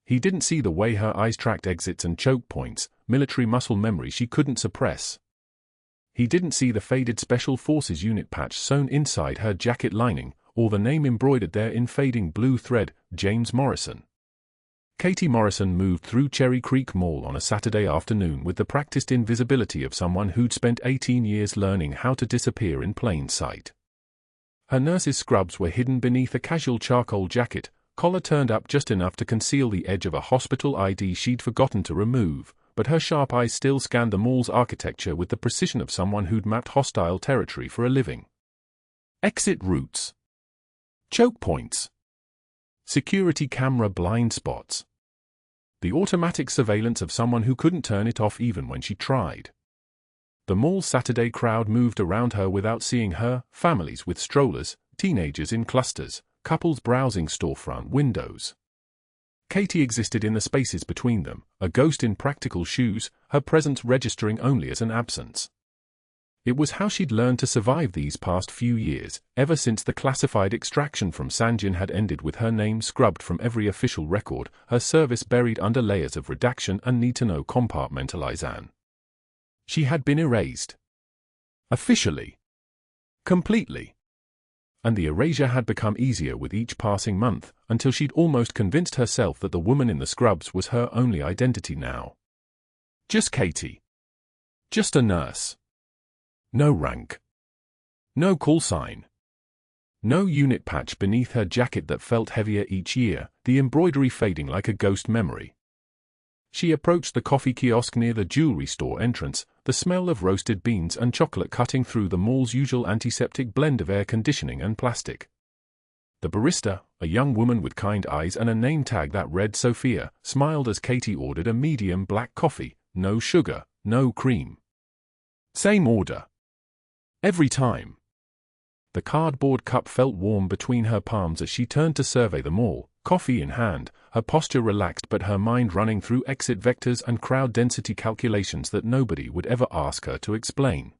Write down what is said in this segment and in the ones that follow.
He didn't see the way her eyes tracked exits and choke points, military muscle memory she couldn't suppress. He didn't see the faded Special Forces unit patch sewn inside her jacket lining, or the name embroidered there in fading blue thread, James Morrison. Katie Morrison moved through Cherry Creek Mall on a Saturday afternoon with the practiced invisibility of someone who'd spent 18 years learning how to disappear in plain sight. Her nurse's scrubs were hidden beneath a casual charcoal jacket, collar turned up just enough to conceal the edge of a hospital ID she'd forgotten to remove, but her sharp eyes still scanned the mall's architecture with the precision of someone who'd mapped hostile territory for a living. Exit routes. Choke points. Security camera blind spots. The automatic surveillance of someone who couldn't turn it off even when she tried. The mall's Saturday crowd moved around her without seeing her, families with strollers, teenagers in clusters, couples browsing storefront windows. Katie existed in the spaces between them, a ghost in practical shoes, her presence registering only as an absence. It was how she'd learned to survive these past few years, ever since the classified extraction from Sanjin had ended with her name scrubbed from every official record, her service buried under layers of redaction and need-to-know compartmentalization. She had been erased. Officially. Completely. And the erasure had become easier with each passing month, until she'd almost convinced herself that the woman in the scrubs was her only identity now. Just Katie. Just a nurse. No rank. No call sign. No unit patch beneath her jacket that felt heavier each year, the embroidery fading like a ghost memory. She approached the coffee kiosk near the jewelry store entrance, the smell of roasted beans and chocolate cutting through the mall's usual antiseptic blend of air conditioning and plastic. The barista, a young woman with kind eyes and a name tag that read Sophia, smiled as Katie ordered a medium black coffee, no sugar, no cream. Same order. Every time. The cardboard cup felt warm between her palms as she turned to survey the mall, coffee in hand, her posture relaxed but her mind running through exit vectors and crowd density calculations that nobody would ever ask her to explain.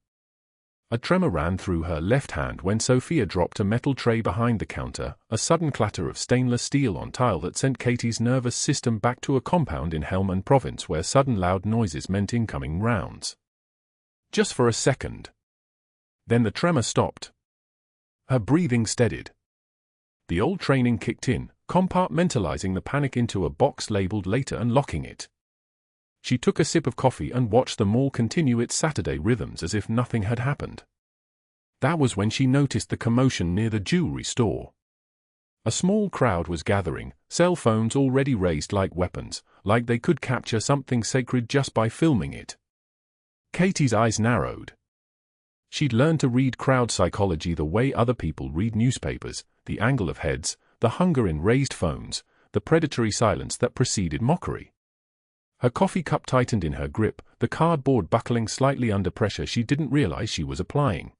A tremor ran through her left hand when Sophia dropped a metal tray behind the counter, a sudden clatter of stainless steel on tile that sent Katie's nervous system back to a compound in Helmand Province where sudden loud noises meant incoming rounds. Just for a second. Then the tremor stopped. Her breathing steadied. The old training kicked in, compartmentalizing the panic into a box labeled later and locking it. She took a sip of coffee and watched the mall continue its Saturday rhythms as if nothing had happened. That was when she noticed the commotion near the jewelry store. A small crowd was gathering, cell phones already raised like weapons, like they could capture something sacred just by filming it. Katie's eyes narrowed. She'd learned to read crowd psychology the way other people read newspapers, the angle of heads, the hunger in raised phones, the predatory silence that preceded mockery. Her coffee cup tightened in her grip, the cardboard buckling slightly under pressure she didn't realize she was applying.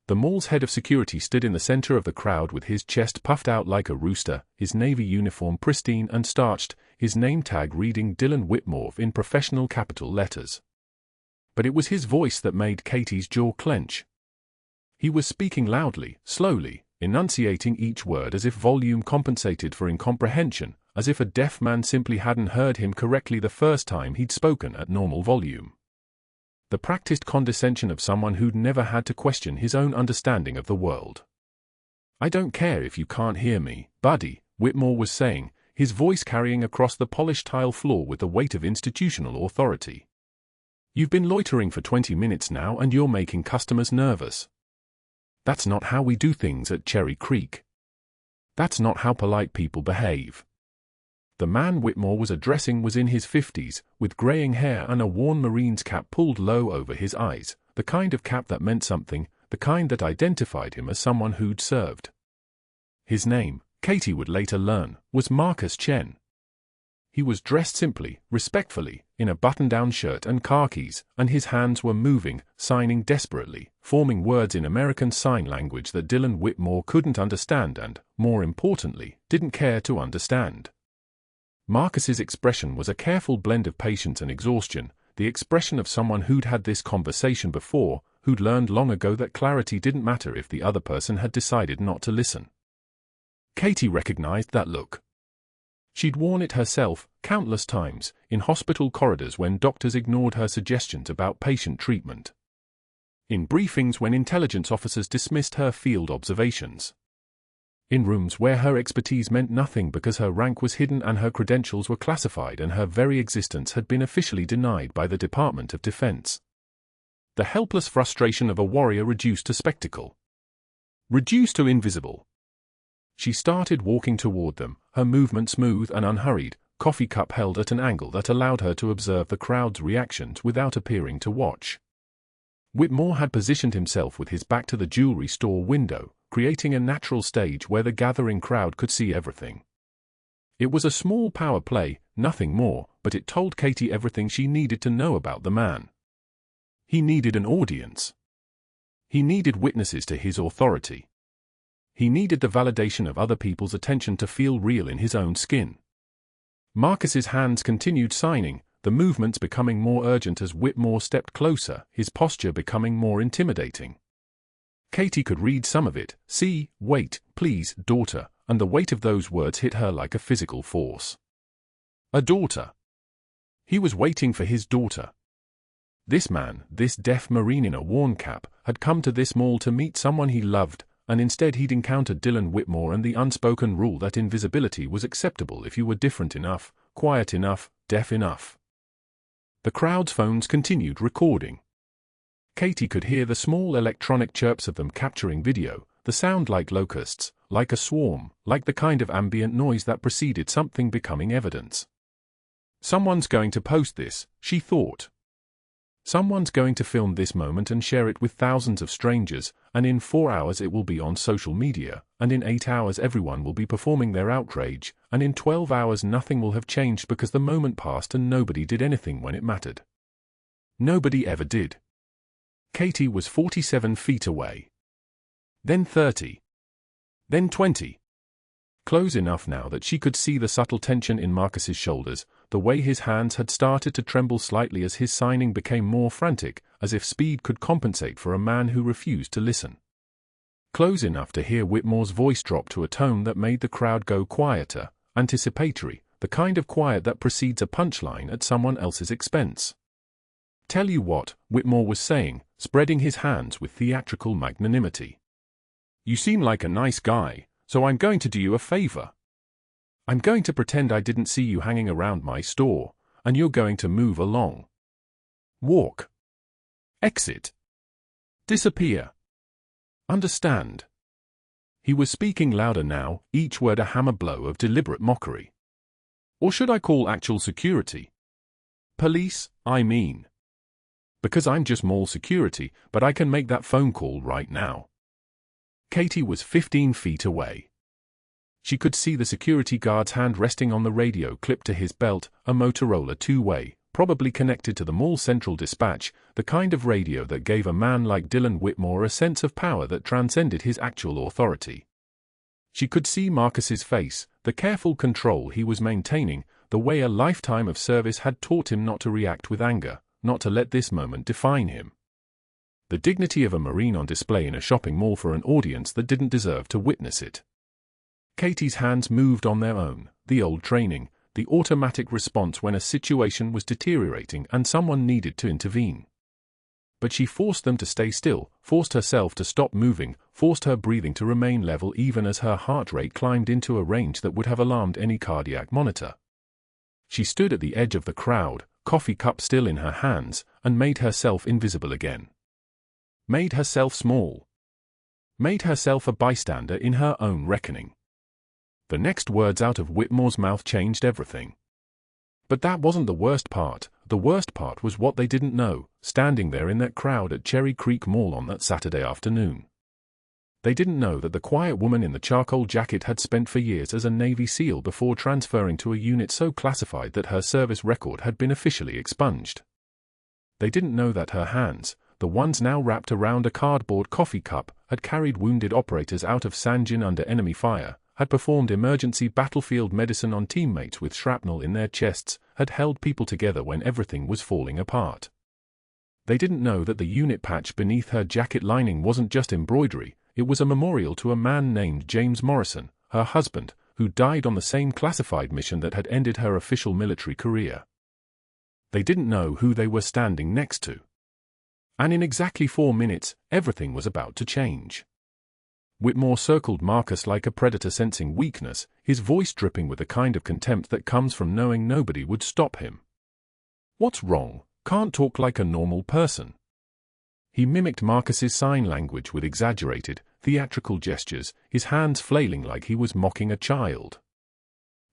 The mall's head of security stood in the center of the crowd with his chest puffed out like a rooster, his navy uniform pristine and starched, his name tag reading Dylan Whitmore in professional capital letters. But it was his voice that made Katie's jaw clench. He was speaking loudly, slowly, enunciating each word as if volume compensated for incomprehension, as if a deaf man simply hadn't heard him correctly the first time he'd spoken at normal volume. The practiced condescension of someone who'd never had to question his own understanding of the world. "I don't care if you can't hear me, buddy," Whitmore was saying, his voice carrying across the polished tile floor with the weight of institutional authority. "You've been loitering for 20 minutes now and you're making customers nervous. That's not how we do things at Cherry Creek. That's not how polite people behave." The man Whitmore was addressing was in his 50s, with graying hair and a worn Marine's cap pulled low over his eyes, the kind of cap that meant something, the kind that identified him as someone who'd served. His name, Katie would later learn, was Marcus Chen. He was dressed simply, respectfully, in a button-down shirt and khakis, and his hands were moving, signing desperately, forming words in American Sign Language that Dylan Whitmore couldn't understand and, more importantly, didn't care to understand. Marcus's expression was a careful blend of patience and exhaustion, the expression of someone who'd had this conversation before, who'd learned long ago that clarity didn't matter if the other person had decided not to listen. Katie recognized that look. She'd worn it herself, countless times, in hospital corridors when doctors ignored her suggestions about patient treatment. In briefings when intelligence officers dismissed her field observations. In rooms where her expertise meant nothing because her rank was hidden and her credentials were classified and her very existence had been officially denied by the Department of Defense. The helpless frustration of a warrior reduced to spectacle. Reduced to invisible. She started walking toward them, her movement smooth and unhurried, coffee cup held at an angle that allowed her to observe the crowd's reactions without appearing to watch. Whitmore had positioned himself with his back to the jewelry store window, creating a natural stage where the gathering crowd could see everything. It was a small power play, nothing more, but it told Katie everything she needed to know about the man. He needed an audience. He needed witnesses to his authority. He needed the validation of other people's attention to feel real in his own skin. Marcus's hands continued signing, the movements becoming more urgent as Whitmore stepped closer, his posture becoming more intimidating. Katie could read some of it, see, wait, please, daughter, and the weight of those words hit her like a physical force. A daughter. He was waiting for his daughter. This man, this deaf Marine in a worn cap, had come to this mall to meet someone he loved, and instead he'd encountered Dylan Whitmore and the unspoken rule that invisibility was acceptable if you were different enough, quiet enough, deaf enough. The crowd's phones continued recording. Katie could hear the small electronic chirps of them capturing video, the sound like locusts, like a swarm, like the kind of ambient noise that preceded something becoming evidence. Someone's going to post this, she thought. Someone's going to film this moment and share it with thousands of strangers, and in 4 hours it will be on social media, and in 8 hours everyone will be performing their outrage, and in 12 hours nothing will have changed because the moment passed and nobody did anything when it mattered. Nobody ever did. Katie was 47 feet away. Then 30. Then 20. Close enough now that she could see the subtle tension in Marcus's shoulders, the way his hands had started to tremble slightly as his signing became more frantic, as if speed could compensate for a man who refused to listen. Close enough to hear Whitmore's voice drop to a tone that made the crowd go quieter, anticipatory, the kind of quiet that precedes a punchline at someone else's expense. Tell you what, Whitmore was saying, spreading his hands with theatrical magnanimity. You seem like a nice guy, so I'm going to do you a favor. I'm going to pretend I didn't see you hanging around my store, and you're going to move along. Walk. Exit. Disappear. Understand? He was speaking louder now, each word a hammer blow of deliberate mockery. Or should I call actual security? Police, I mean. Because I'm just mall security, but I can make that phone call right now. Katie was 15 feet away. She could see the security guard's hand resting on the radio clipped to his belt, a Motorola two-way, probably connected to the mall central dispatch, the kind of radio that gave a man like Dylan Whitmore a sense of power that transcended his actual authority. She could see Marcus's face, the careful control he was maintaining, the way a lifetime of service had taught him not to react with anger, not to let this moment define him. The dignity of a Marine on display in a shopping mall for an audience that didn't deserve to witness it. Katie's hands moved on their own, the old training, the automatic response when a situation was deteriorating and someone needed to intervene. But she forced them to stay still, forced herself to stop moving, forced her breathing to remain level even as her heart rate climbed into a range that would have alarmed any cardiac monitor. She stood at the edge of the crowd, coffee cup still in her hands, and made herself invisible again. Made herself small. Made herself a bystander in her own reckoning. The next words out of Whitmore's mouth changed everything. But that wasn't the worst part. The worst part was what they didn't know, standing there in that crowd at Cherry Creek Mall on that Saturday afternoon. They didn't know that the quiet woman in the charcoal jacket had spent for years as a Navy SEAL before transferring to a unit so classified that her service record had been officially expunged. They didn't know that her hands, the ones now wrapped around a cardboard coffee cup, had carried wounded operators out of Sanjin under enemy fire, had performed emergency battlefield medicine on teammates with shrapnel in their chests, had held people together when everything was falling apart. They didn't know that the unit patch beneath her jacket lining wasn't just embroidery, it was a memorial to a man named James Morrison, her husband, who died on the same classified mission that had ended her official military career. They didn't know who they were standing next to. And in exactly 4 minutes, everything was about to change. Whitmore circled Marcus like a predator sensing weakness, his voice dripping with the kind of contempt that comes from knowing nobody would stop him. "What's wrong? Can't talk like a normal person." He mimicked Marcus's sign language with exaggerated, theatrical gestures, his hands flailing like he was mocking a child.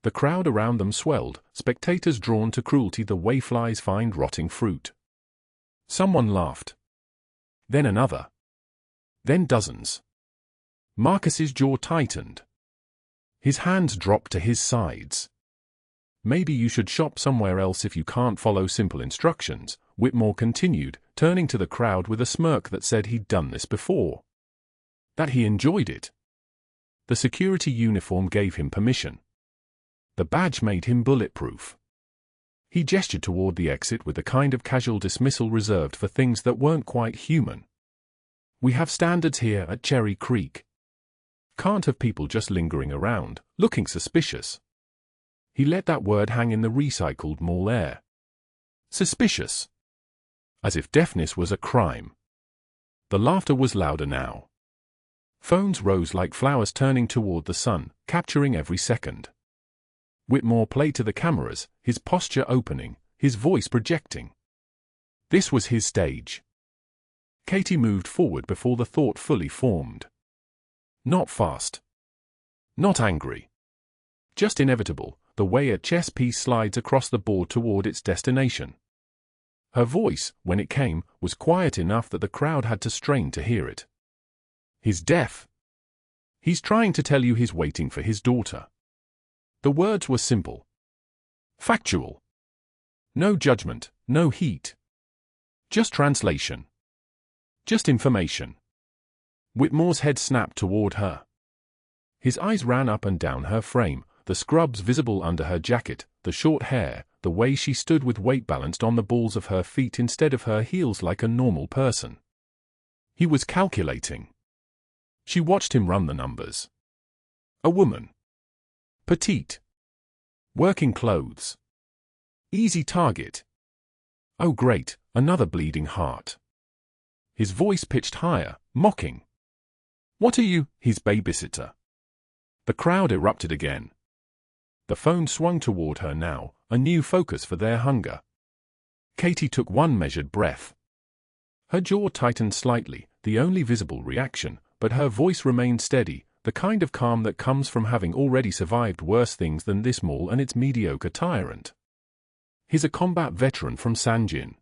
The crowd around them swelled, spectators drawn to cruelty the way flies find rotting fruit. Someone laughed. Then another. Then dozens. Marcus's jaw tightened. His hands dropped to his sides. "Maybe you should shop somewhere else if you can't follow simple instructions," Whitmore continued, turning to the crowd with a smirk that said he'd done this before. That he enjoyed it. The security uniform gave him permission. The badge made him bulletproof. He gestured toward the exit with the kind of casual dismissal reserved for things that weren't quite human. "We have standards here at Cherry Creek. Can't have people just lingering around, looking suspicious." He let that word hang in the recycled mall air. Suspicious. As if deafness was a crime. The laughter was louder now. Phones rose like flowers turning toward the sun, capturing every second. Whitmore played to the cameras, his posture opening, his voice projecting. This was his stage. Katie moved forward before the thought fully formed. Not fast. Not angry. Just inevitable, the way a chess piece slides across the board toward its destination. Her voice, when it came, was quiet enough that the crowd had to strain to hear it. "He's deaf. He's trying to tell you he's waiting for his daughter." The words were simple. Factual. No judgment, no heat. Just translation. Just information. Whitmore's head snapped toward her. His eyes ran up and down her frame, the scrubs visible under her jacket, the short hair, the way she stood with weight balanced on the balls of her feet instead of her heels like a normal person. He was calculating. She watched him run the numbers. A woman. Petite. Working clothes. Easy target. Oh great, another bleeding heart. His voice pitched higher, mocking. "What are you, his babysitter?" The crowd erupted again. The phone swung toward her now, a new focus for their hunger. Katie took one measured breath. Her jaw tightened slightly, the only visible reaction, but her voice remained steady, the kind of calm that comes from having already survived worse things than this mall and its mediocre tyrant. He's a combat veteran from Sanjin.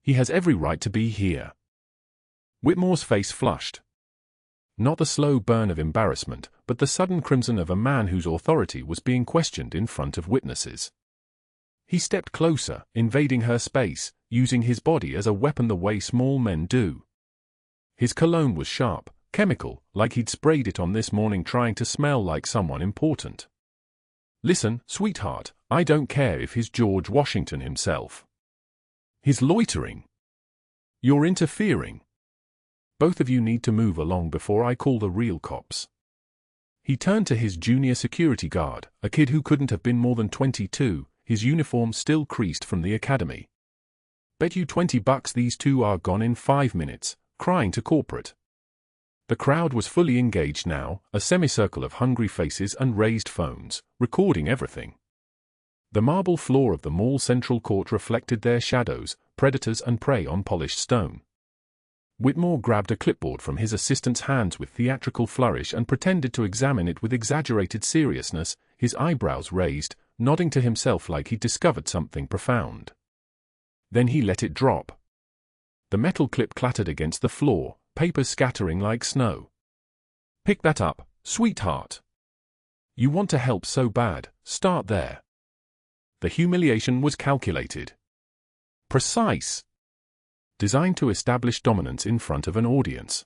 He has every right to be here. Whitmore's face flushed. Not the slow burn of embarrassment, but the sudden crimson of a man whose authority was being questioned in front of witnesses. He stepped closer, invading her space, using his body as a weapon the way small men do. His cologne was sharp, chemical, like he'd sprayed it on this morning trying to smell like someone important. "Listen, sweetheart, I don't care if he's George Washington himself. He's loitering. You're interfering. Both of you need to move along before I call the real cops." He turned to his junior security guard, a kid who couldn't have been more than 22, his uniform still creased from the academy. "Bet you $20 these two are gone in 5 minutes, crying to corporate." The crowd was fully engaged now, a semicircle of hungry faces and raised phones, recording everything. The marble floor of the mall central court reflected their shadows, predators and prey on polished stone. Whitmore grabbed a clipboard from his assistant's hands with theatrical flourish and pretended to examine it with exaggerated seriousness, his eyebrows raised, nodding to himself like he'd discovered something profound. Then he let it drop. The metal clip clattered against the floor, papers scattering like snow. "Pick that up, sweetheart. You want to help so bad, start there." The humiliation was calculated. Precise. Designed to establish dominance in front of an audience.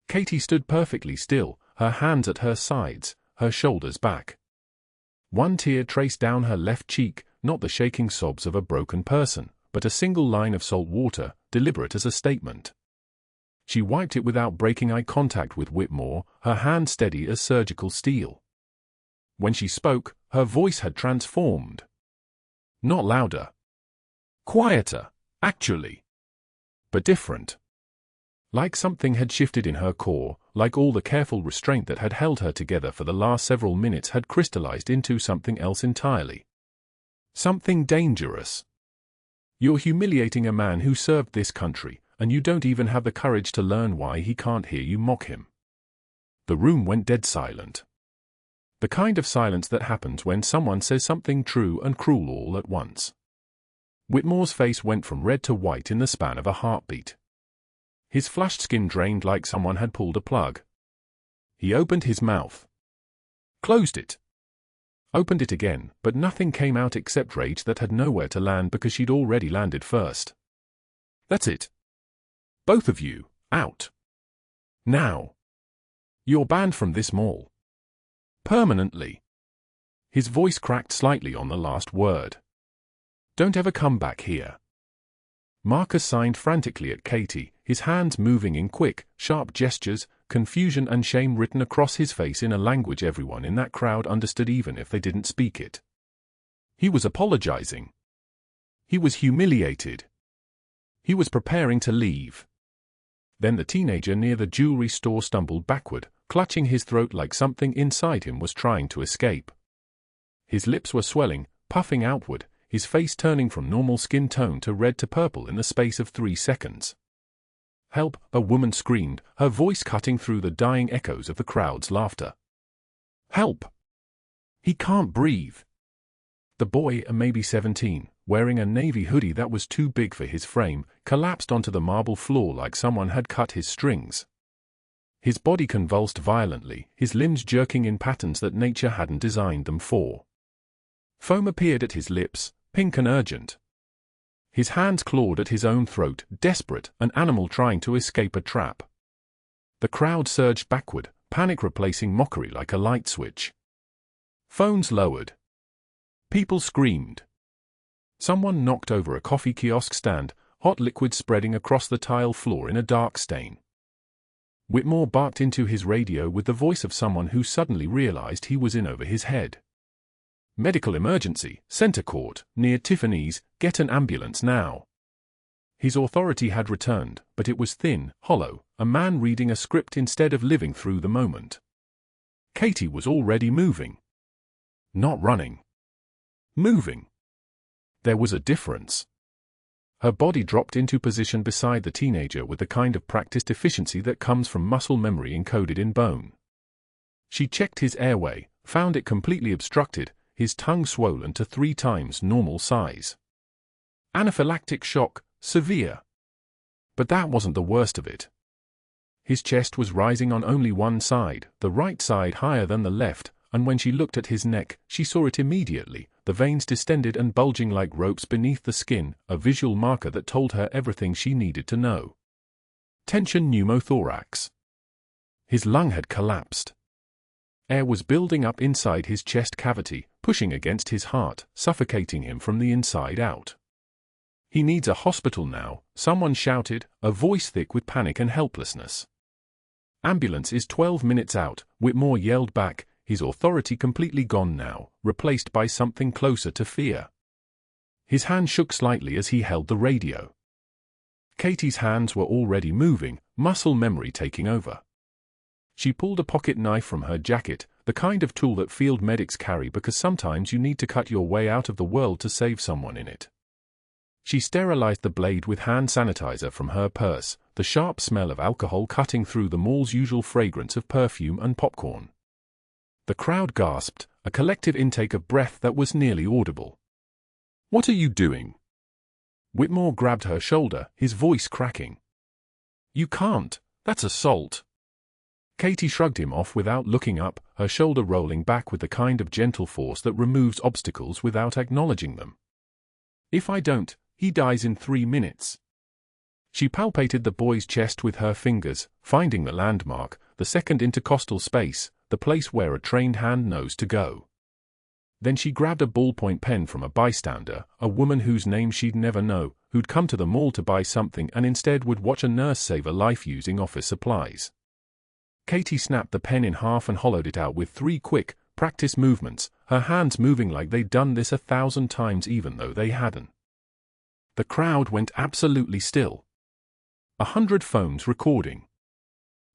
Katie stood perfectly still, her hands at her sides, her shoulders back. One tear traced down her left cheek, not the shaking sobs of a broken person, but a single line of salt water, deliberate as a statement. She wiped it without breaking eye contact with Whitmore, her hand steady as surgical steel. When she spoke, her voice had transformed. Not louder. Quieter, actually. But different. Like something had shifted in her core, like all the careful restraint that had held her together for the last several minutes had crystallized into something else entirely. Something dangerous. You're humiliating a man who served this country, and you don't even have the courage to learn why he can't hear you mock him. The room went dead silent. The kind of silence that happens when someone says something true and cruel all at once. Whitmore's face went from red to white in the span of a heartbeat. His flushed skin drained like someone had pulled a plug. He opened his mouth. Closed it. Opened it again, but nothing came out except rage that had nowhere to land because she'd already landed first. That's it. Both of you, out. Now. You're banned from this mall. Permanently. His voice cracked slightly on the last word. Don't ever come back here. Marcus signed frantically at Katie, his hands moving in quick, sharp gestures, confusion and shame written across his face in a language everyone in that crowd understood even if they didn't speak it. He was apologizing. He was humiliated. He was preparing to leave. Then the teenager near the jewelry store stumbled backward, clutching his throat like something inside him was trying to escape. His lips were swelling, puffing outward, his face turning from normal skin tone to red to purple in the space of 3 seconds. Help, a woman screamed, her voice cutting through the dying echoes of the crowd's laughter. Help! He can't breathe. The boy, a maybe 17, wearing a navy hoodie that was too big for his frame, collapsed onto the marble floor like someone had cut his strings. His body convulsed violently, his limbs jerking in patterns that nature hadn't designed them for. Foam appeared at his lips, pink and urgent. His hands clawed at his own throat, desperate, an animal trying to escape a trap. The crowd surged backward, panic replacing mockery like a light switch. Phones lowered. People screamed. Someone knocked over a coffee kiosk stand, hot liquid spreading across the tile floor in a dark stain. Whitmore barked into his radio with the voice of someone who suddenly realized he was in over his head. Medical emergency, Center Court, near Tiffany's, get an ambulance now. His authority had returned, but it was thin, hollow, a man reading a script instead of living through the moment. Katie was already moving. Not running. Moving. There was a difference. Her body dropped into position beside the teenager with the kind of practiced efficiency that comes from muscle memory encoded in bone. She checked his airway, found it completely obstructed, his tongue swollen to 3 times normal size. Anaphylactic shock, severe. But that wasn't the worst of it. His chest was rising on only one side, the right side higher than the left, and when she looked at his neck, she saw it immediately, the veins distended and bulging like ropes beneath the skin, a visual marker that told her everything she needed to know. Tension pneumothorax. His lung had collapsed. Air was building up inside his chest cavity, pushing against his heart, suffocating him from the inside out. He needs a hospital now, someone shouted, a voice thick with panic and helplessness. Ambulance is 12 minutes out, Whitmore yelled back, his authority completely gone now, replaced by something closer to fear. His hand shook slightly as he held the radio. Katie's hands were already moving, muscle memory taking over. She pulled a pocket knife from her jacket, the kind of tool that field medics carry because sometimes you need to cut your way out of the world to save someone in it. She sterilized the blade with hand sanitizer from her purse, the sharp smell of alcohol cutting through the mall's usual fragrance of perfume and popcorn. The crowd gasped, a collective intake of breath that was nearly audible. "What are you doing?" Whitmore grabbed her shoulder, his voice cracking. "You can't, that's assault." Katie shrugged him off without looking up, her shoulder rolling back with the kind of gentle force that removes obstacles without acknowledging them. "If I don't, he dies in 3 minutes." She palpated the boy's chest with her fingers, finding the landmark, the second intercostal space, the place where a trained hand knows to go. Then she grabbed a ballpoint pen from a bystander, a woman whose name she'd never know, who'd come to the mall to buy something and instead would watch a nurse save a life using office supplies. Katie snapped the pen in half and hollowed it out with 3 quick, practice movements, her hands moving like they'd done this 1,000 times even though they hadn't. The crowd went absolutely still. 100 phones recording.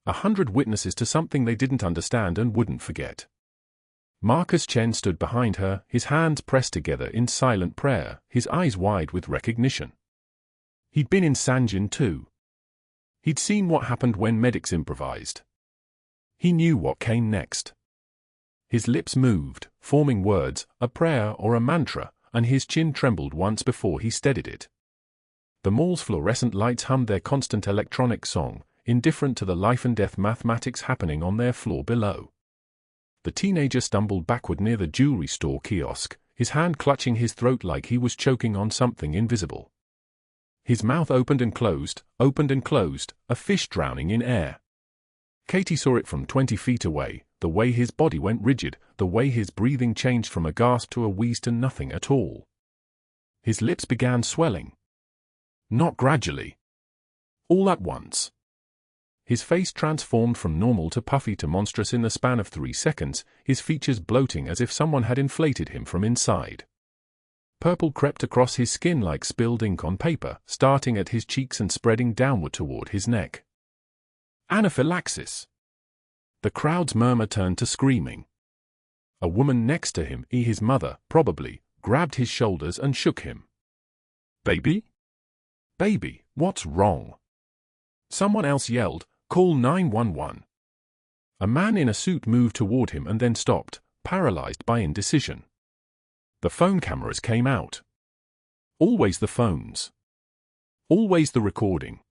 100 witnesses to something they didn't understand and wouldn't forget. Marcus Chen stood behind her, his hands pressed together in silent prayer, his eyes wide with recognition. He'd been in Sanjin too. He'd seen what happened when medics improvised. He knew what came next. His lips moved, forming words, a prayer or a mantra, and his chin trembled once before he steadied it. The mall's fluorescent lights hummed their constant electronic song, indifferent to the life-and-death mathematics happening on their floor below. The teenager stumbled backward near the jewelry store kiosk, his hand clutching his throat like he was choking on something invisible. His mouth opened and closed, a fish drowning in air. Katie saw it from 20 feet away, the way his body went rigid, the way his breathing changed from a gasp to a wheeze to nothing at all. His lips began swelling. Not gradually. All at once. His face transformed from normal to puffy to monstrous in the span of 3 seconds, his features bloating as if someone had inflated him from inside. Purple crept across his skin like spilled ink on paper, starting at his cheeks and spreading downward toward his neck. Anaphylaxis. The crowd's murmur turned to screaming. A woman next to him, his mother, probably, grabbed his shoulders and shook him. Baby? Baby, what's wrong? Someone else yelled, "Call 911." A man in a suit moved toward him and then stopped, paralyzed by indecision. The phone cameras came out. Always the phones. Always the recording.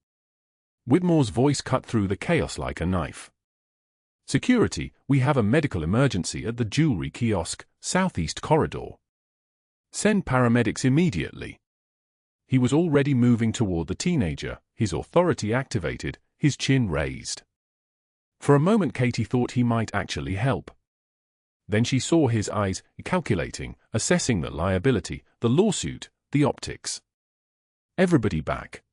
Whitmore's voice cut through the chaos like a knife. "Security, we have a medical emergency at the jewelry kiosk, southeast corridor. Send paramedics immediately." He was already moving toward the teenager, his authority activated, his chin raised. For a moment Katie thought he might actually help. Then she saw his eyes, calculating, assessing the liability, the lawsuit, the optics. "Everybody back.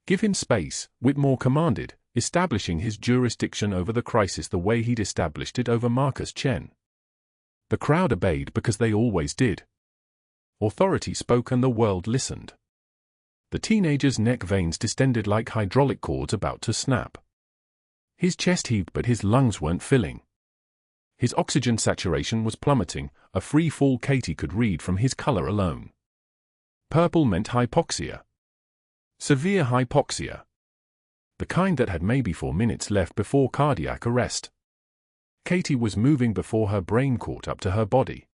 Give him space," Whitmore commanded, establishing his jurisdiction over the crisis the way he'd established it over Marcus Chen. The crowd obeyed because they always did. Authority spoke and the world listened. The teenager's neck veins distended like hydraulic cords about to snap. His chest heaved but his lungs weren't filling. His oxygen saturation was plummeting, a free fall Katie could read from his color alone. Purple meant hypoxia. Severe hypoxia. The kind that had maybe 4 minutes left before cardiac arrest. Katie was moving before her brain caught up to her body.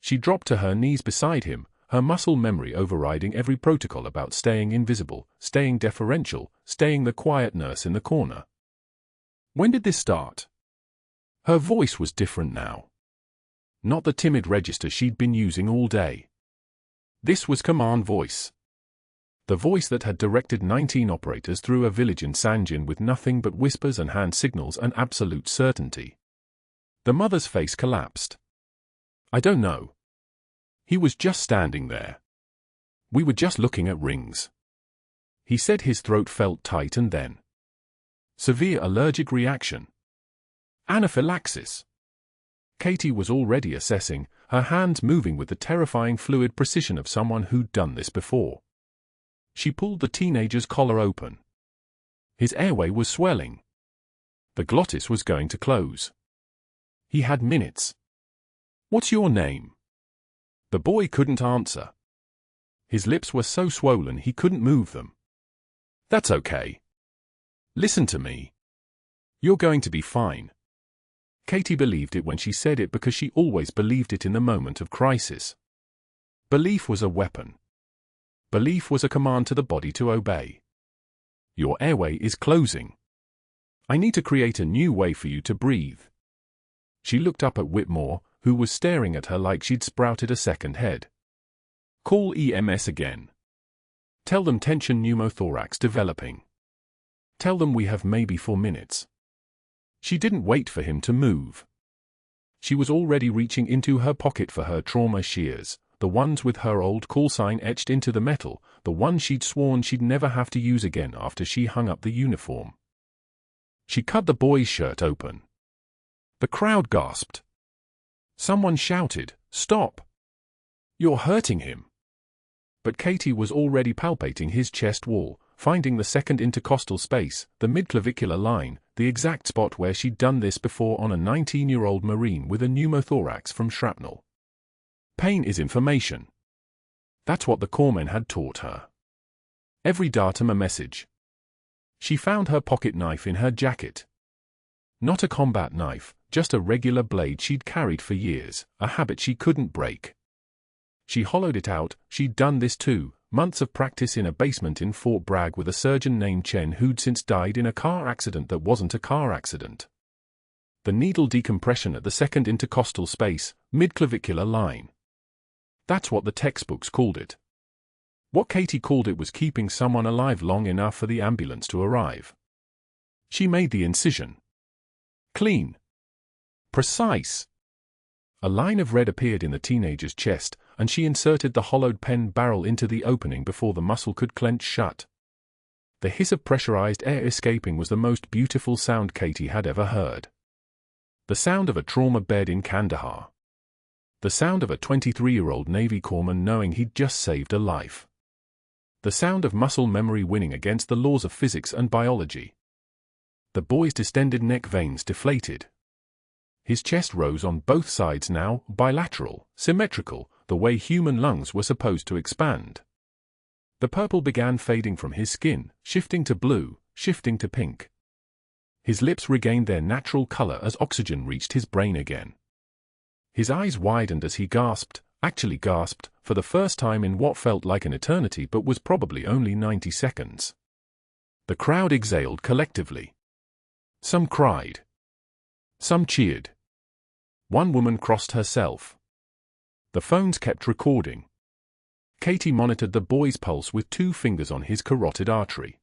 She dropped to her knees beside him, her muscle memory overriding every protocol about staying invisible, staying deferential, staying the quiet nurse in the corner. When did this start? Her voice was different now. Not the timid register she'd been using all day. This was command voice. The voice that had directed 19 operators through a village in Sanjin with nothing but whispers and hand signals and absolute certainty. The mother's face collapsed. "I don't know. He was just standing there. We were just looking at rings." He said. His throat felt tight and then. "Severe allergic reaction. Anaphylaxis." Katie was already assessing, her hands moving with the terrifying fluid precision of someone who'd done this before. She pulled the teenager's collar open. His airway was swelling. The glottis was going to close. He had minutes. "What's your name?" The boy couldn't answer. His lips were so swollen he couldn't move them. "That's okay. Listen to me. You're going to be fine." Katie believed it when she said it because she always believed it in the moment of crisis. Belief was a weapon. Belief was a command to the body to obey. "Your airway is closing. I need to create a new way for you to breathe." She looked up at Whitmore, who was staring at her like she'd sprouted a second head. "Call EMS again. Tell them tension pneumothorax developing. Tell them we have maybe 4 minutes." She didn't wait for him to move. She was already reaching into her pocket for her trauma shears, the ones with her old call sign etched into the metal, the one she'd sworn she'd never have to use again after she hung up the uniform. She cut the boy's shirt open. The crowd gasped. Someone shouted, "Stop! You're hurting him." But Katie was already palpating his chest wall, finding the second intercostal space, the midclavicular line, the exact spot where she'd done this before on a 19-year-old Marine with a pneumothorax from shrapnel. Pain is information. That's what the corpsmen had taught her. Every datum a message. She found her pocket knife in her jacket. Not a combat knife, just a regular blade she'd carried for years, a habit she couldn't break. She hollowed it out. She'd done this too, months of practice in a basement in Fort Bragg with a surgeon named Chen who'd since died in a car accident that wasn't a car accident. The needle decompression at the second intercostal space, midclavicular line. That's what the textbooks called it. What Katie called it was keeping someone alive long enough for the ambulance to arrive. She made the incision. Clean. Precise. A line of red appeared in the teenager's chest, and she inserted the hollowed pen barrel into the opening before the muscle could clench shut. The hiss of pressurized air escaping was the most beautiful sound Katie had ever heard. The sound of a trauma bed in Kandahar. The sound of a 23-year-old Navy corpsman knowing he'd just saved a life. The sound of muscle memory winning against the laws of physics and biology. The boy's distended neck veins deflated. His chest rose on both sides now, bilateral, symmetrical, the way human lungs were supposed to expand. The purple began fading from his skin, shifting to blue, shifting to pink. His lips regained their natural color as oxygen reached his brain again. His eyes widened as he gasped, actually gasped, for the first time in what felt like an eternity but was probably only 90 seconds. The crowd exhaled collectively. Some cried. Some cheered. One woman crossed herself. The phones kept recording. Katie monitored the boy's pulse with 2 fingers on his carotid artery.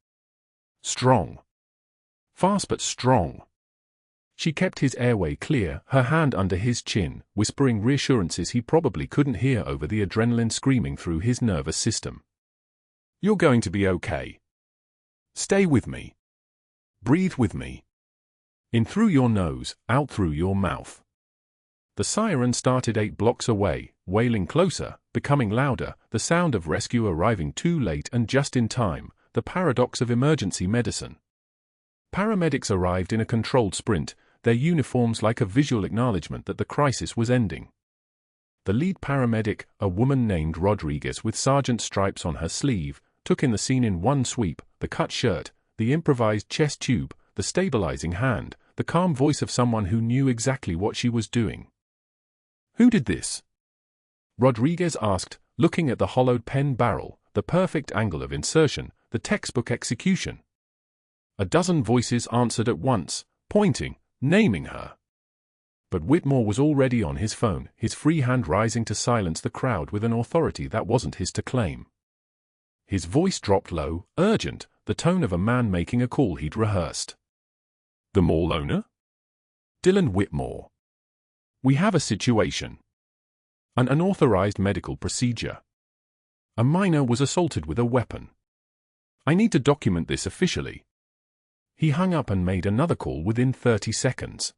Strong. Fast but strong. She kept his airway clear, her hand under his chin, whispering reassurances he probably couldn't hear over the adrenaline screaming through his nervous system. "You're going to be okay. Stay with me. Breathe with me. In through your nose, out through your mouth." The siren started 8 blocks away, wailing closer, becoming louder, the sound of rescue arriving too late and just in time, the paradox of emergency medicine. Paramedics arrived in a controlled sprint, their uniforms like a visual acknowledgement that the crisis was ending. The lead paramedic, a woman named Rodriguez with sergeant stripes on her sleeve, took in the scene in one sweep, the cut shirt, the improvised chest tube, the stabilizing hand, the calm voice of someone who knew exactly what she was doing. "Who did this?" Rodriguez asked, looking at the hollowed pen barrel, the perfect angle of insertion, the textbook execution. A dozen voices answered at once, pointing, naming her. But Whitmore was already on his phone, his free hand rising to silence the crowd with an authority that wasn't his to claim. His voice dropped low, urgent, the tone of a man making a call he'd rehearsed. "The mall owner? Dylan Whitmore. We have a situation. An unauthorized medical procedure. A minor was assaulted with a weapon. I need to document this officially." He hung up and made another call within 30 seconds.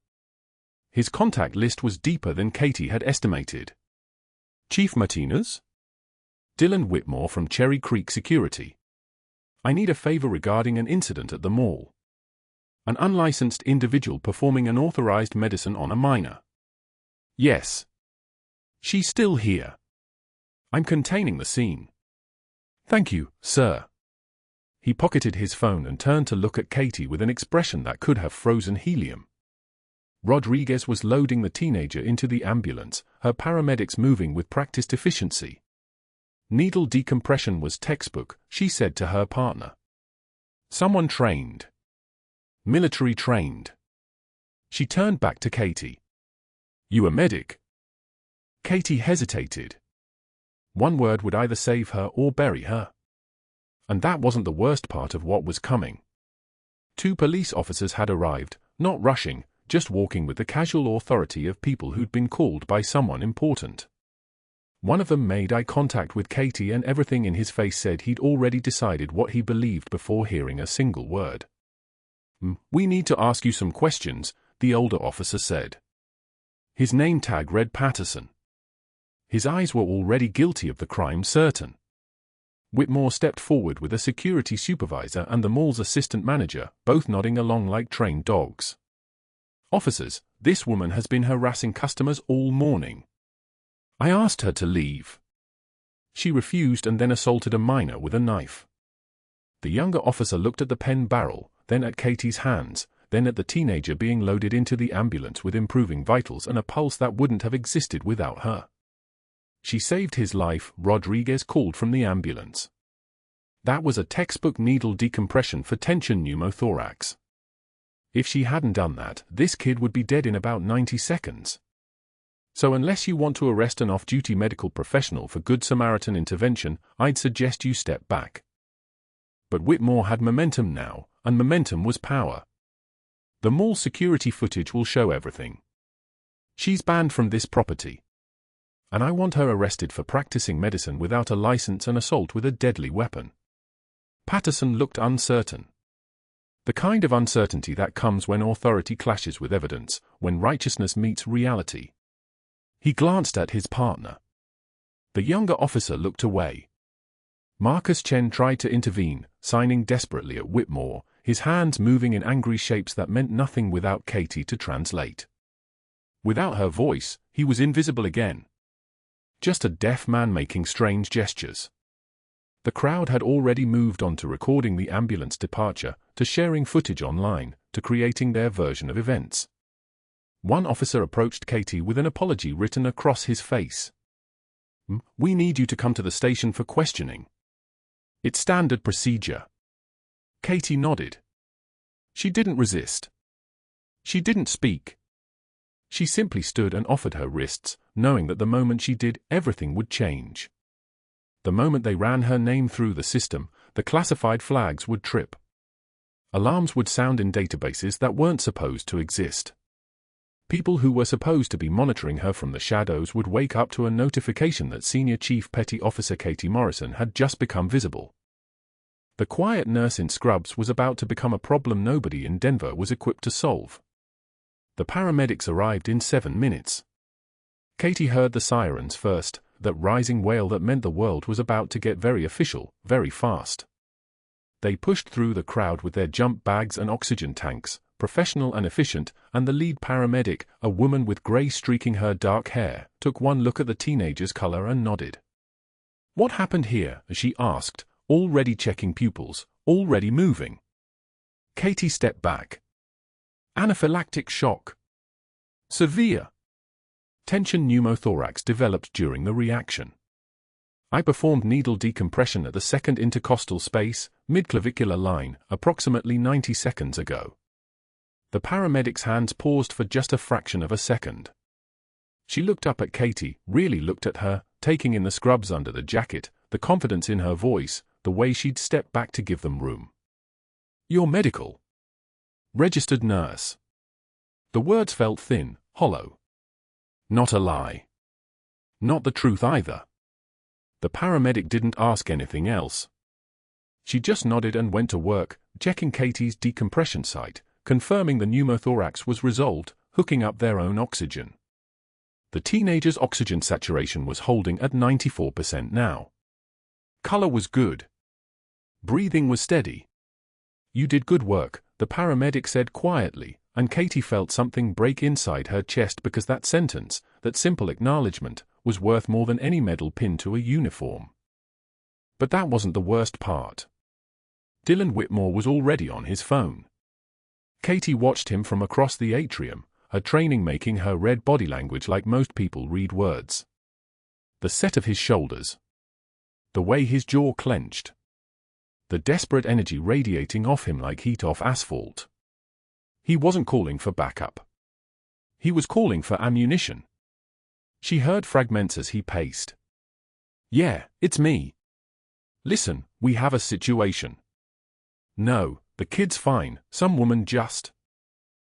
His contact list was deeper than Katie had estimated. "Chief Martinez? Dylan Whitmore from Cherry Creek Security. I need a favor regarding an incident at the mall. An unlicensed individual performing unauthorized medicine on a minor." "Yes. She's still here. I'm containing the scene." "Thank you, sir." He pocketed his phone and turned to look at Katie with an expression that could have frozen helium. Rodriguez was loading the teenager into the ambulance, her paramedics moving with practiced efficiency. Needle decompression was textbook, she said to her partner. Someone trained. Military trained. She turned back to Katie. "You a medic?" Katie hesitated. One word would either save her or bury her. And that wasn't the worst part of what was coming. 2 police officers had arrived, not rushing, just walking with the casual authority of people who'd been called by someone important. One of them made eye contact with Katie and everything in his face said he'd already decided what he believed before hearing a single word. "We need to ask you some questions," the older officer said. His name tag read Patterson. His eyes were already guilty of the crime certain. Whitmore stepped forward with a security supervisor and the mall's assistant manager, both nodding along like trained dogs. "Officers, this woman has been harassing customers all morning. I asked her to leave. She refused and then assaulted a minor with a knife." The younger officer looked at the pen barrel, then at Katie's hands, then at the teenager being loaded into the ambulance with improving vitals and a pulse that wouldn't have existed without her. "She saved his life," Rodriguez called from the ambulance. "That was a textbook needle decompression for tension pneumothorax. If she hadn't done that, this kid would be dead in about 90 seconds. So unless you want to arrest an off-duty medical professional for Good Samaritan intervention, I'd suggest you step back." But Whitmore had momentum now, and momentum was power. "The mall security footage will show everything. She's banned from this property. And I want her arrested for practicing medicine without a license and assault with a deadly weapon." Patterson looked uncertain. The kind of uncertainty that comes when authority clashes with evidence, when righteousness meets reality. He glanced at his partner. The younger officer looked away. Marcus Chen tried to intervene, signing desperately at Whitmore, his hands moving in angry shapes that meant nothing without Katie to translate. Without her voice, he was invisible again. Just a deaf man making strange gestures. The crowd had already moved on to recording the ambulance departure, to sharing footage online, to creating their version of events. One officer approached Katie with an apology written across his face. "We need you to come to the station for questioning. It's standard procedure." Katie nodded. She didn't resist. She didn't speak. She simply stood and offered her wrists, knowing that the moment she did, everything would change. The moment they ran her name through the system, the classified flags would trip. Alarms would sound in databases that weren't supposed to exist. People who were supposed to be monitoring her from the shadows would wake up to a notification that Senior Chief Petty Officer Katie Morrison had just become visible. The quiet nurse in scrubs was about to become a problem nobody in Denver was equipped to solve. The paramedics arrived in 7 minutes. Katie heard the sirens first, that rising wail that meant the world was about to get very official, very fast. They pushed through the crowd with their jump bags and oxygen tanks, professional and efficient, and the lead paramedic, a woman with gray streaking her dark hair, took one look at the teenager's color and nodded. "What happened here?" she asked, already checking pupils, already moving. Katie stepped back. "Anaphylactic shock. Severe. Tension pneumothorax developed during the reaction. I performed needle decompression at the second intercostal space, midclavicular line, approximately 90 seconds ago." The paramedic's hands paused for just a fraction of a second. She looked up at Katie, really looked at her, taking in the scrubs under the jacket, the confidence in her voice, the way she'd stepped back to give them room. "You're medical. Registered nurse." The words felt thin, hollow. Not a lie. Not the truth either. The paramedic didn't ask anything else. She just nodded and went to work, checking Katie's decompression site, confirming the pneumothorax was resolved, hooking up their own oxygen. The teenager's oxygen saturation was holding at 94% now. Color was good. Breathing was steady. "You did good work," the paramedic said quietly, and Katie felt something break inside her chest because that sentence, that simple acknowledgement, was worth more than any medal pinned to a uniform. But that wasn't the worst part. Dylan Whitmore was already on his phone. Katie watched him from across the atrium, her training making her read body language like most people read words. The set of his shoulders. The way his jaw clenched. The desperate energy radiating off him like heat off asphalt. He wasn't calling for backup. He was calling for ammunition. She heard fragments as he paced. "Yeah, it's me. Listen, we have a situation. No, the kid's fine, some woman just.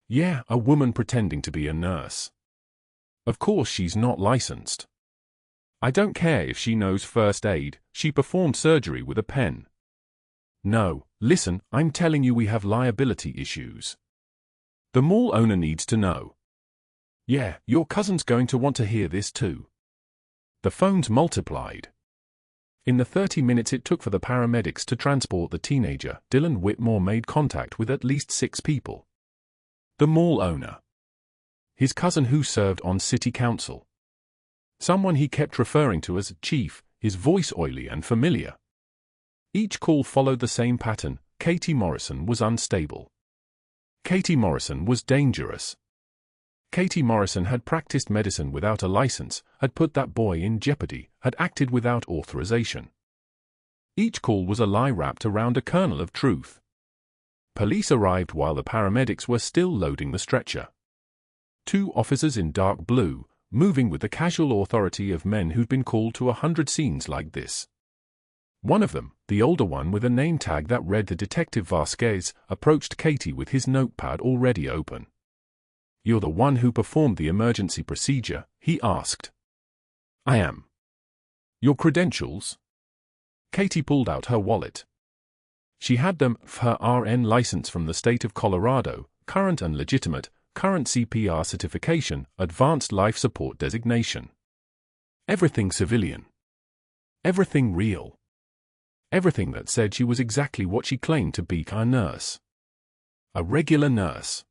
Yeah, a woman pretending to be a nurse. Of course she's not licensed. I don't care if she knows first aid, she performed surgery with a pen. No, listen, I'm telling you we have liability issues. The mall owner needs to know. Yeah, your cousin's going to want to hear this too. The phones multiplied. In the 30 minutes it took for the paramedics to transport the teenager, Dylan Whitmore made contact with at least 6 people. The mall owner. His cousin who served on city council. Someone he kept referring to as Chief, his voice oily and familiar. Each call followed the same pattern. Katie Morrison was unstable. Katie Morrison was dangerous. Katie Morrison had practiced medicine without a license, had put that boy in jeopardy, had acted without authorization. Each call was a lie wrapped around a kernel of truth. Police arrived while the paramedics were still loading the stretcher. 2 officers in dark blue, moving with the casual authority of men who'd been called to 100 scenes like this. One of them, the older one with a name tag that read the Detective Vasquez, approached Katie with his notepad already open. "You're the one who performed the emergency procedure?" he asked. "I am." "Your credentials?" Katie pulled out her wallet. She had them, her RN license from the state of Colorado, current and legitimate, current CPR certification, advanced life support designation. Everything civilian. Everything real. Everything that said she was exactly what she claimed to be, a nurse. A regular nurse.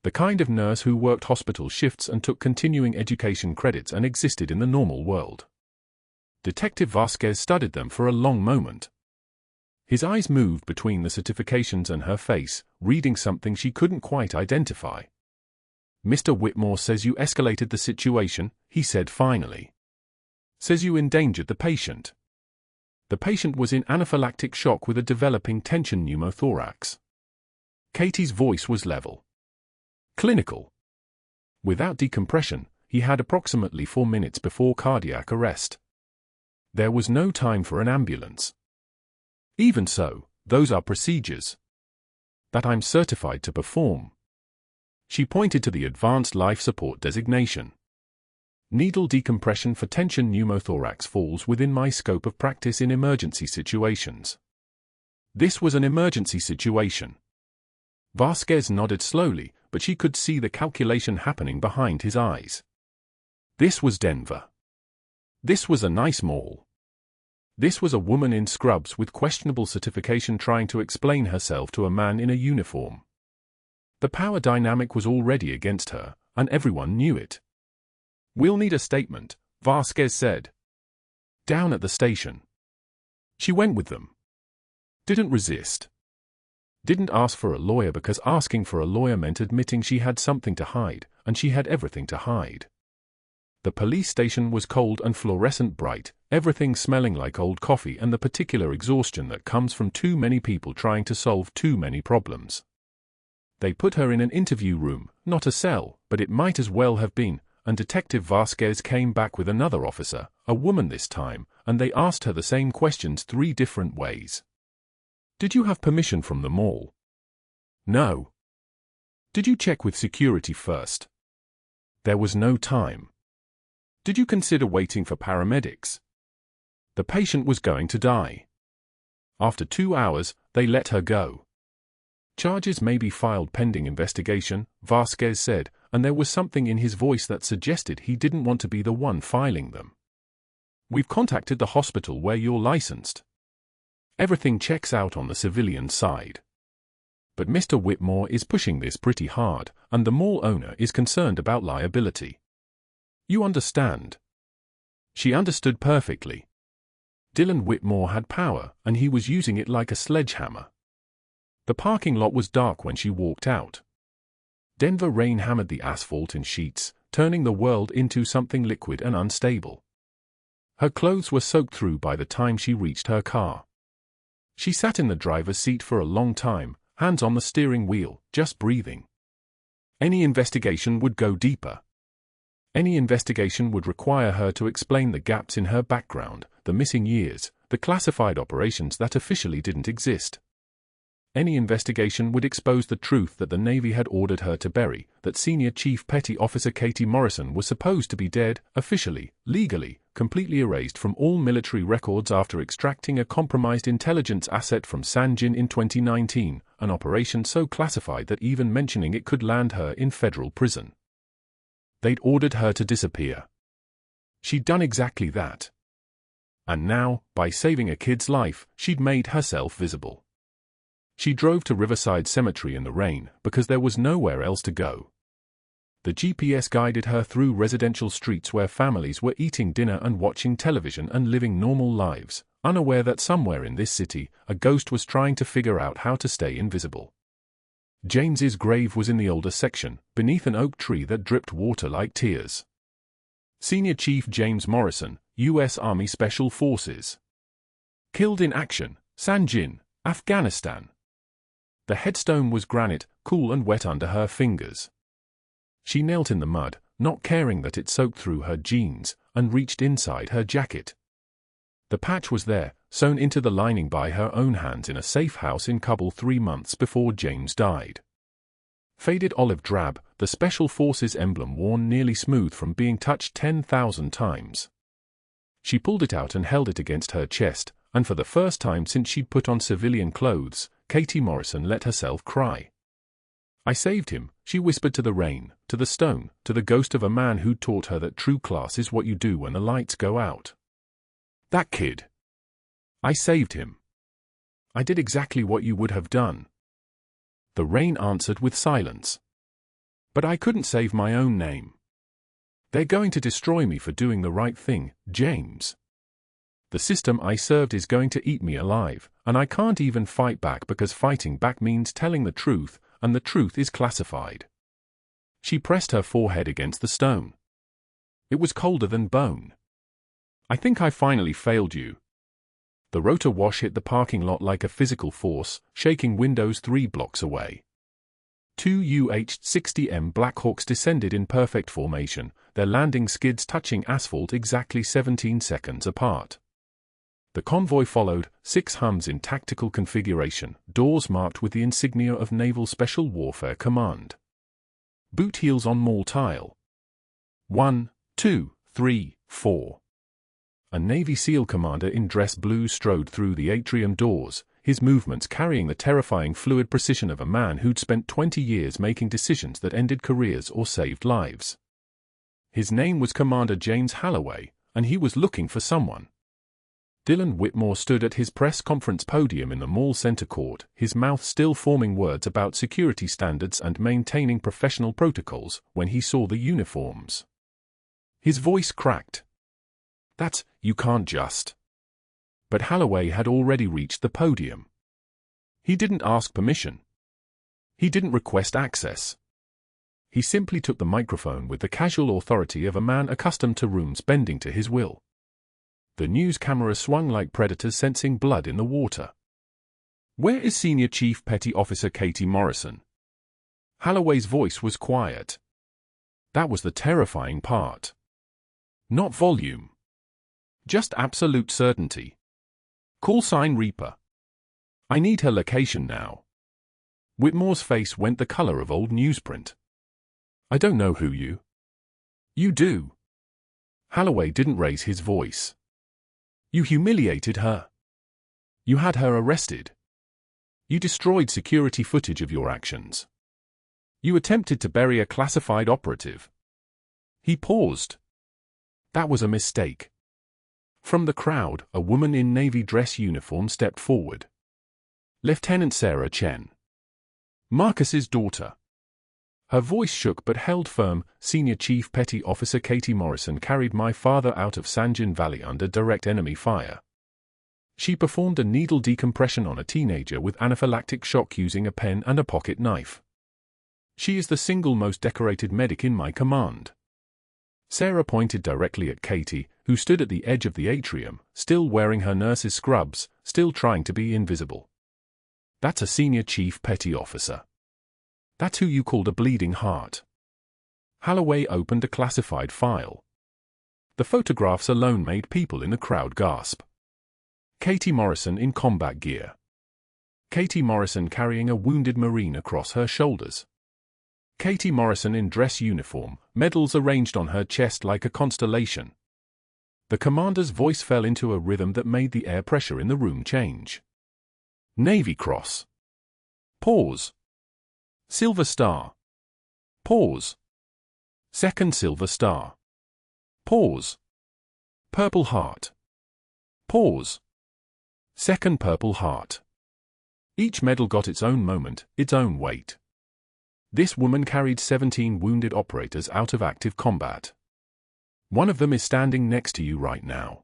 The kind of nurse who worked hospital shifts and took continuing education credits and existed in the normal world. Detective Vasquez studied them for a long moment. His eyes moved between the certifications and her face, reading something she couldn't quite identify. "Mr. Whitmore says you escalated the situation," he said finally. "Says you endangered the patient." The patient was in anaphylactic shock with a developing tension pneumothorax. Katie's voice was level. Clinical. Without decompression, he had approximately 4 minutes before cardiac arrest. There was no time for an ambulance. Even so, those are procedures that I'm certified to perform. She pointed to the advanced life support designation. Needle decompression for tension pneumothorax falls within my scope of practice in emergency situations. This was an emergency situation. Vasquez nodded slowly, but she could see the calculation happening behind his eyes. This was Denver. This was a nice mall. This was a woman in scrubs with questionable certification trying to explain herself to a man in a uniform. The power dynamic was already against her, and everyone knew it. "We'll need a statement," Vasquez said. "Down at the station." She went with them. Didn't resist. Didn't ask for a lawyer because asking for a lawyer meant admitting she had something to hide, and she had everything to hide. The police station was cold and fluorescent bright, everything smelling like old coffee and the particular exhaustion that comes from too many people trying to solve too many problems. They put her in an interview room, not a cell, but it might as well have been, and Detective Vasquez came back with another officer, a woman this time, and they asked her the same questions 3 different ways. "Did you have permission from the mall?" "No." "Did you check with security first?" There was no time. "Did you consider waiting for paramedics?" The patient was going to die. After 2 hours, they let her go. "Charges may be filed pending investigation," Vasquez said, and there was something in his voice that suggested he didn't want to be the one filing them. "We've contacted the hospital where you're licensed. Everything checks out on the civilian side. But Mr. Whitmore is pushing this pretty hard, and the mall owner is concerned about liability. You understand?" She understood perfectly. Dylan Whitmore had power, and he was using it like a sledgehammer. The parking lot was dark when she walked out. Denver rain hammered the asphalt in sheets, turning the world into something liquid and unstable. Her clothes were soaked through by the time she reached her car. She sat in the driver's seat for a long time, hands on the steering wheel, just breathing. Any investigation would go deeper. Any investigation would require her to explain the gaps in her background, the missing years, the classified operations that officially didn't exist. Any investigation would expose the truth that the Navy had ordered her to bury, that Senior Chief Petty Officer Katie Morrison was supposed to be dead, officially, legally, completely erased from all military records after extracting a compromised intelligence asset from Sanjin in 2019, an operation so classified that even mentioning it could land her in federal prison. They'd ordered her to disappear. She'd done exactly that. And now, by saving a kid's life, she'd made herself visible. She drove to Riverside Cemetery in the rain because there was nowhere else to go. The GPS guided her through residential streets where families were eating dinner and watching television and living normal lives, unaware that somewhere in this city, a ghost was trying to figure out how to stay invisible. James's grave was in the older section, beneath an oak tree that dripped water like tears. Senior Chief James Morrison, U.S. Army Special Forces. Killed in action, Sanjin, Afghanistan. The headstone was granite, cool and wet under her fingers. She knelt in the mud, not caring that it soaked through her jeans, and reached inside her jacket. The patch was there, sewn into the lining by her own hands in a safe house in Kabul 3 months before James died. Faded olive drab, the Special Forces emblem worn nearly smooth from being touched 10,000 times. She pulled it out and held it against her chest, and for the first time since she'd put on civilian clothes, Katie Morrison let herself cry. I saved him, she whispered to the rain, to the stone, to the ghost of a man who'd taught her that true class is what you do when the lights go out. That kid. I saved him. I did exactly what you would have done. The rain answered with silence. But I couldn't save my own name. They're going to destroy me for doing the right thing, James. The system I served is going to eat me alive, and I can't even fight back because fighting back means telling the truth, and the truth is classified. She pressed her forehead against the stone. It was colder than bone. I think I finally failed you. The rotor wash hit the parking lot like a physical force, shaking windows 3 blocks away. 2 UH-60M Blackhawks descended in perfect formation, their landing skids touching asphalt exactly 17 seconds apart. The convoy followed, 6 Hums in tactical configuration, doors marked with the insignia of Naval Special Warfare Command. Boot heels on mall tile. 1, 2, 3, 4. A Navy SEAL commander in dress blue strode through the atrium doors, his movements carrying the terrifying fluid precision of a man who'd spent 20 years making decisions that ended careers or saved lives. His name was Commander James Holloway, and he was looking for someone. Dylan Whitmore stood at his press conference podium in the mall center court, his mouth still forming words about security standards and maintaining professional protocols, when he saw the uniforms. His voice cracked. That's, you can't just. But Holloway had already reached the podium. He didn't ask permission. He didn't request access. He simply took the microphone with the casual authority of a man accustomed to rooms bending to his will. The news camera swung like predators sensing blood in the water. Where is Senior Chief Petty Officer Katie Morrison? Holloway's voice was quiet. That was the terrifying part. Not volume. Just absolute certainty. Call sign Reaper. I need her location now. Whitmore's face went the color of old newsprint. I don't know who you. You do. Holloway didn't raise his voice. You humiliated her. You had her arrested. You destroyed security footage of your actions. You attempted to bury a classified operative. He paused. That was a mistake. From the crowd, a woman in Navy dress uniform stepped forward. Lieutenant Sarah Chen. Marcus's daughter. Her voice shook but held firm. Senior Chief Petty Officer Katie Morrison carried my father out of Sanjin Valley under direct enemy fire. She performed a needle decompression on a teenager with anaphylactic shock using a pen and a pocket knife. She is the single most decorated medic in my command. Sarah pointed directly at Katie, who stood at the edge of the atrium, still wearing her nurse's scrubs, still trying to be invisible. That's a Senior Chief Petty Officer. That's who you called a bleeding heart. Holloway opened a classified file. The photographs alone made people in the crowd gasp. Katie Morrison in combat gear. Katie Morrison carrying a wounded Marine across her shoulders. Katie Morrison in dress uniform, medals arranged on her chest like a constellation. The commander's voice fell into a rhythm that made the air pressure in the room change. Navy Cross. Pause. Silver Star. Pause. Second silver star. Pause. Purple heart. Pause. Second purple heart. Each medal got its own moment, its own weight. This woman carried 17 wounded operators out of active combat. One of them is standing next to you right now.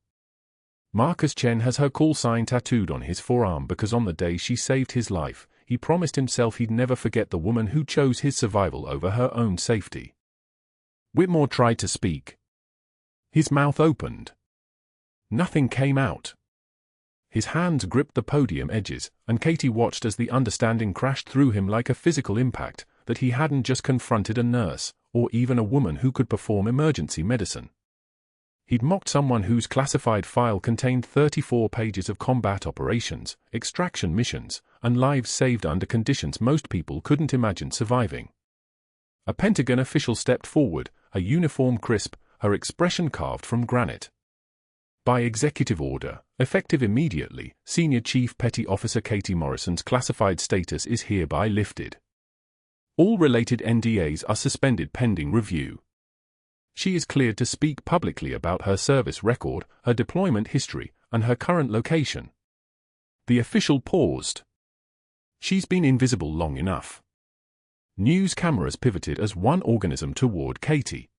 Marcus Chen has her call sign tattooed on his forearm because on the day she saved his life, he promised himself he'd never forget the woman who chose his survival over her own safety. Whitmore tried to speak. His mouth opened. Nothing came out. His hands gripped the podium edges, and Katie watched as the understanding crashed through him like a physical impact, that he hadn't just confronted a nurse, or even a woman who could perform emergency medicine. He'd mocked someone whose classified file contained 34 pages of combat operations, extraction missions, and lives saved under conditions most people couldn't imagine surviving. A Pentagon official stepped forward, a uniform crisp, her expression carved from granite. By executive order, effective immediately, Senior Chief Petty Officer Katie Morrison's classified status is hereby lifted. All related NDAs are suspended pending review. She is cleared to speak publicly about her service record, her deployment history, and her current location. The official paused. She's been invisible long enough. News cameras pivoted as one organism toward Katie.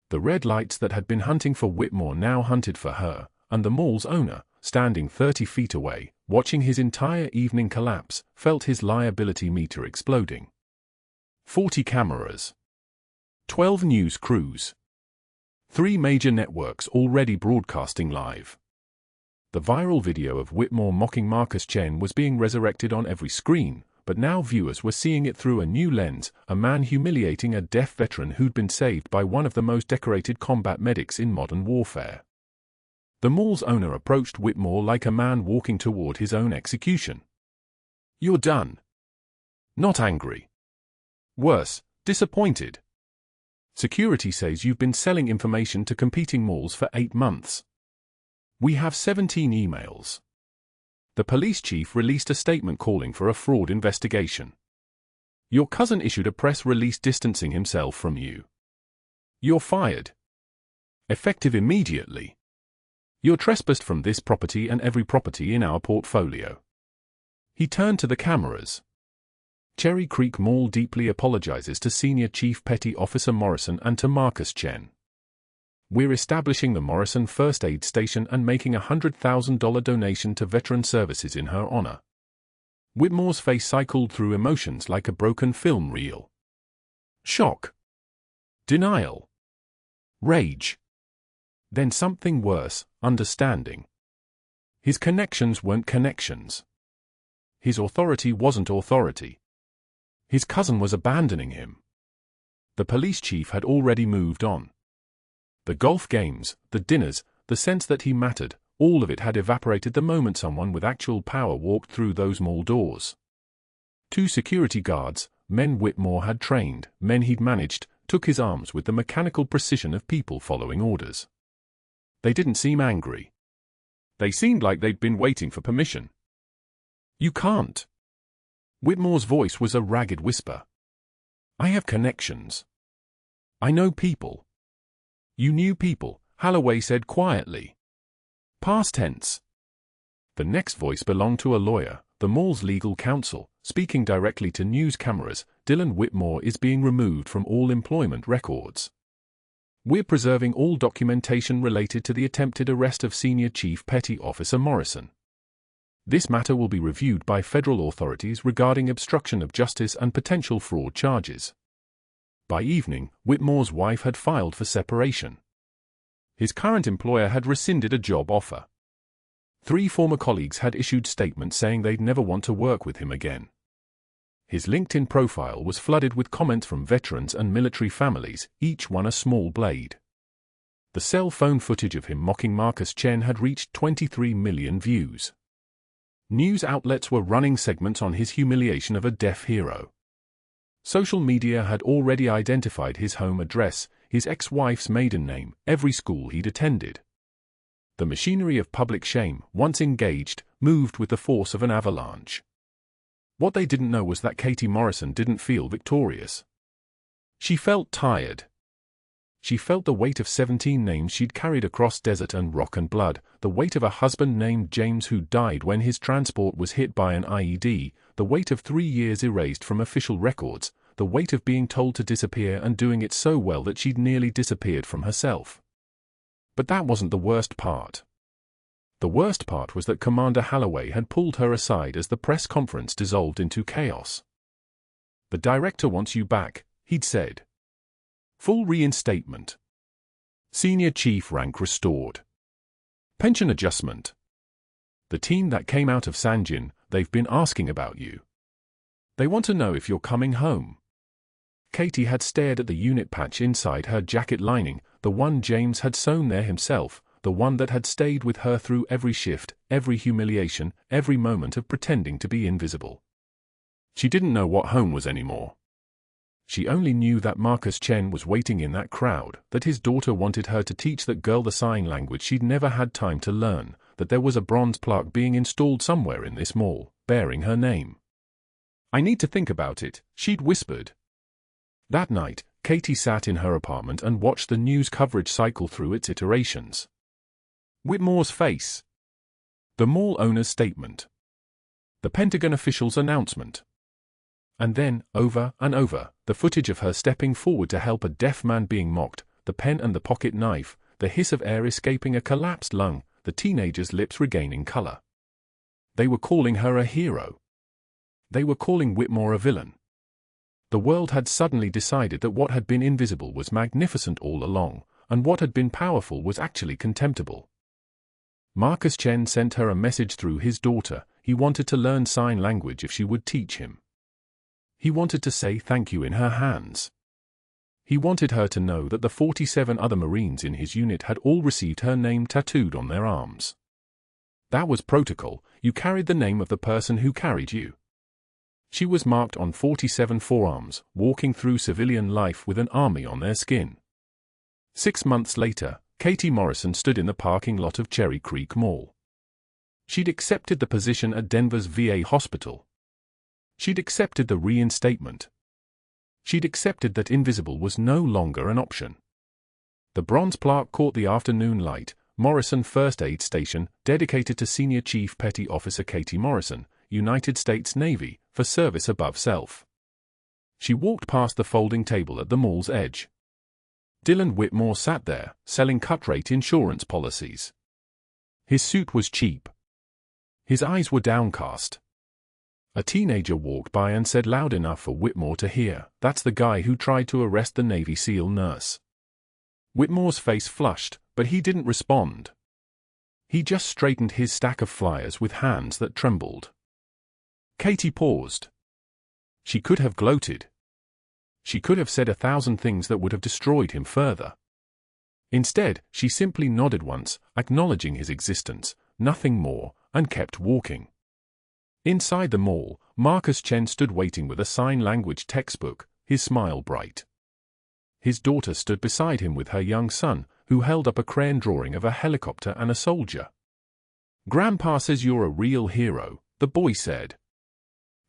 The red lights that had been hunting for Whitmore now hunted for her, and the mall's owner, standing 30 feet away, watching his entire evening collapse, felt his liability meter exploding. 40 cameras. 12 news crews. 3 major networks already broadcasting live. The viral video of Whitmore mocking Marcus Chen was being resurrected on every screen, but now viewers were seeing it through a new lens, a man humiliating a deaf veteran who'd been saved by one of the most decorated combat medics in modern warfare. The mall's owner approached Whitmore like a man walking toward his own execution. "You're done." Not angry. Worse, disappointed. "Security says you've been selling information to competing malls for 8 months. We have 17 emails." The police chief released a statement calling for a fraud investigation. "Your cousin issued a press release distancing himself from you. You're fired. Effective immediately. You're trespassed from this property and every property in our portfolio." He turned to the cameras. Cherry Creek Mall deeply apologizes to Senior Chief Petty Officer Morrison and to Marcus Chen. "We're establishing the Morrison First Aid Station and making a $100,000 donation to veteran services in her honor." Whitmore's face cycled through emotions like a broken film reel. Shock. Denial. Rage. Then something worse, understanding. His connections weren't connections. His authority wasn't authority. His cousin was abandoning him. The police chief had already moved on. The golf games, the dinners, the sense that he mattered, all of it had evaporated the moment someone with actual power walked through those mall doors. 2 security guards, men Whitmore had trained, men he'd managed, took his arms with the mechanical precision of people following orders. They didn't seem angry. They seemed like they'd been waiting for permission. "You can't." Whitmore's voice was a ragged whisper. "I have connections. I know people." "You knew people," Holloway said quietly. Past tense. The next voice belonged to a lawyer, the mall's legal counsel, speaking directly to news cameras. "Dylan Whitmore is being removed from all employment records. We're preserving all documentation related to the attempted arrest of Senior Chief Petty Officer Morrison. This matter will be reviewed by federal authorities regarding obstruction of justice and potential fraud charges." By evening, Whitmore's wife had filed for separation. His current employer had rescinded a job offer. 3 former colleagues had issued statements saying they'd never want to work with him again. His LinkedIn profile was flooded with comments from veterans and military families, each one a small blade. The cell phone footage of him mocking Marcus Chen had reached 23 million views. News outlets were running segments on his humiliation of a deaf hero. Social media had already identified his home address, his ex-wife's maiden name, every school he'd attended. The machinery of public shame, once engaged, moved with the force of an avalanche. What they didn't know was that Katie Morrison didn't feel victorious. She felt tired. She felt the weight of 17 names she'd carried across desert and rock and blood, the weight of a husband named James who died when his transport was hit by an IED, the weight of 3 years erased from official records, the weight of being told to disappear and doing it so well that she'd nearly disappeared from herself. But that wasn't the worst part. The worst part was that Commander Holloway had pulled her aside as the press conference dissolved into chaos. "The director wants you back," he'd said. "Full reinstatement. Senior chief rank restored. Pension adjustment. The team that came out of Sanjin, they've been asking about you. They want to know if you're coming home." Katie had stared at the unit patch inside her jacket lining, the one James had sewn there himself, the one that had stayed with her through every shift, every humiliation, every moment of pretending to be invisible. She didn't know what home was anymore. She only knew that Marcus Chen was waiting in that crowd, that his daughter wanted her to teach that girl the sign language she'd never had time to learn, that there was a bronze plaque being installed somewhere in this mall, bearing her name. "I need to think about it," she'd whispered. That night, Katie sat in her apartment and watched the news coverage cycle through its iterations. Whitmore's face. The mall owner's statement. The Pentagon official's announcement. And then, over and over, the footage of her stepping forward to help a deaf man being mocked, the pen and the pocket knife, the hiss of air escaping a collapsed lung, the teenager's lips regaining color. They were calling her a hero. They were calling Whitmore a villain. The world had suddenly decided that what had been invisible was magnificent all along, and what had been powerful was actually contemptible. Marcus Chen sent her a message through his daughter. He wanted to learn sign language if she would teach him. He wanted to say thank you in her hands. He wanted her to know that the 47 other Marines in his unit had all received her name tattooed on their arms. That was protocol. You carried the name of the person who carried you. She was marked on 47 forearms, walking through civilian life with an army on their skin. 6 months later, Katie Morrison stood in the parking lot of Cherry Creek Mall. She'd accepted the position at Denver's VA hospital. She'd accepted the reinstatement. She'd accepted that invisible was no longer an option. The bronze plaque caught the afternoon light, Morrison First Aid Station, dedicated to Senior Chief Petty Officer Katie Morrison, United States Navy, for service above self. She walked past the folding table at the mall's edge. Dylan Whitmore sat there, selling cut-rate insurance policies. His suit was cheap. His eyes were downcast. A teenager walked by and said loud enough for Whitmore to hear, "That's the guy who tried to arrest the Navy SEAL nurse." Whitmore's face flushed, but he didn't respond. He just straightened his stack of flyers with hands that trembled. Katie paused. She could have gloated. She could have said 1,000 things that would have destroyed him further. Instead, she simply nodded once, acknowledging his existence, nothing more, and kept walking. Inside the mall, Marcus Chen stood waiting with a sign language textbook, his smile bright. His daughter stood beside him with her young son, who held up a crayon drawing of a helicopter and a soldier. "Grandpa says you're a real hero," the boy said.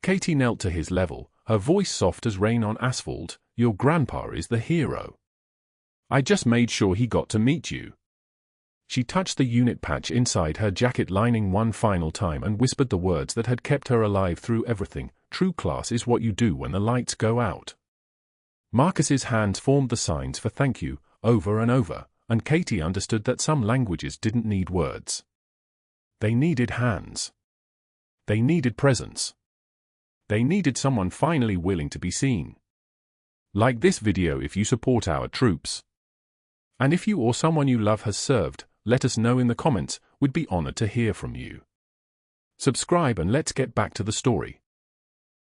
Katie knelt to his level, her voice soft as rain on asphalt. "Your grandpa is the hero. I just made sure he got to meet you." She touched the unit patch inside her jacket lining one final time and whispered the words that had kept her alive through everything. "True class is what you do when the lights go out." Marcus's hands formed the signs for thank you, over and over, and Katie understood that some languages didn't need words. They needed hands. They needed presence. They needed someone finally willing to be seen. Like this video if you support our troops. And if you or someone you love has served, let us know in the comments. We'd be honored to hear from you. Subscribe and let's get back to the story.